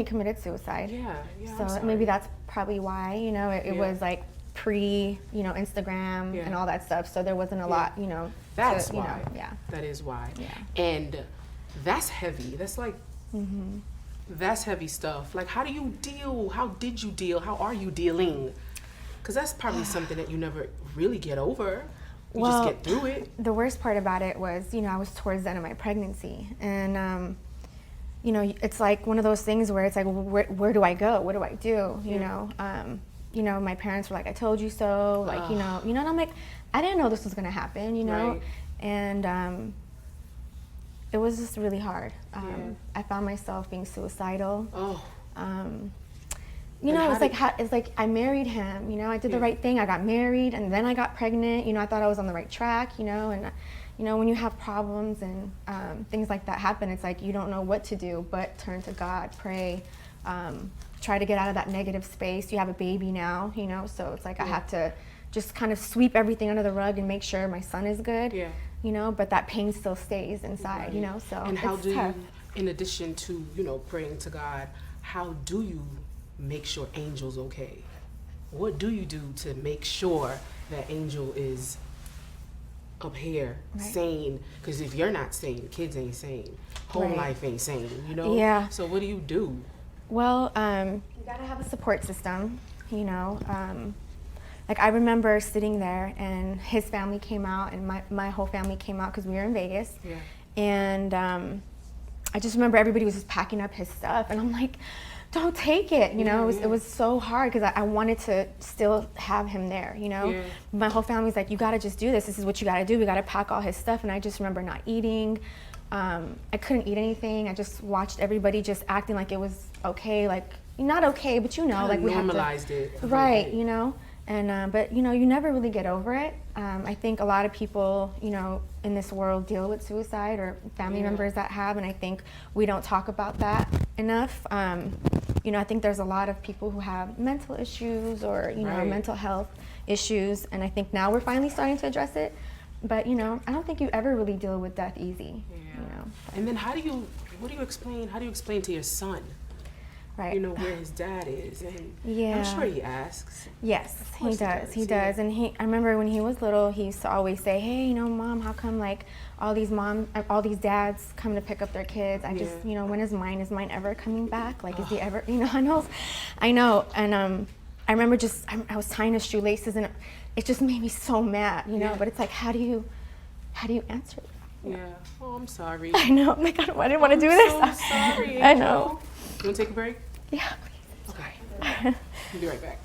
he committed suicide. Yeah. So maybe that's probably why, it was like pre, Instagram and all that stuff. So there wasn't a lot, That's why. That is why. Yeah. And that's heavy. That's like, that's heavy stuff. Like, how did you deal? How are you dealing? Because that's probably something that you never really get over. You just get through it. The worst part about it was, I was towards the end of my pregnancy. And, it's like one of those things where it's like, where do I go? What do I do? My parents were like, I told you so. Like, and I'm like, I didn't know this was going to happen, Right. And it was just really hard. I found myself being suicidal. It's like I married him, I did the right thing. I got married and then I got pregnant. I thought I was on the right track, and when you have problems and things like that happen, it's like you don't know what to do but turn to God, pray, try to get out of that negative space. You have a baby now, so it's like I have to just kind of sweep everything under the rug and make sure my son is good, but that pain still stays inside, so and how it's do tough. You, in addition to, praying to God, how do you make sure Angel's okay? What do you do to make sure that Angel is up here, sane? Because if you're not sane, kids ain't sane, home life ain't sane, Yeah. So what do you do? Well, you gotta have a support system, like I remember sitting there and his family came out and my whole family came out because we were in Vegas. And I just remember everybody was just packing up his stuff and I'm like, don't take it, it was so hard because I wanted to still have him there, My whole family's like, you gotta just do this is what you gotta do, we gotta pack all his stuff. And I just remember not eating. I couldn't eat anything. I just watched everybody just acting like it was okay, like not okay, but like we normalized it. Right, and but you never really get over it. I think a lot of people, in this world deal with suicide or family members that have, and I think we don't talk about that enough. I think there's a lot of people who have mental issues or mental health issues, and I think now we're finally starting to address it. But I don't think you ever really deal with death easy. And then how do you explain to your son? Right. Where his dad is, and Yeah. I'm sure he asks. Yes, he does. He yeah. does. And I remember when he was little, he used to always say, "Hey, Mom, how come like all these dads come to pick up their kids? I just, when is mine? Is mine ever coming back? Like, is he ever? I know. And I remember I was tying his shoelaces, and it just made me so mad, But it's like, how do you answer that? Yeah. Oh, I'm sorry. I know. Oh my God, I didn't want to do this. I'm so sorry. I know. You want to take a break? Yeah. Okay. We'll be right back.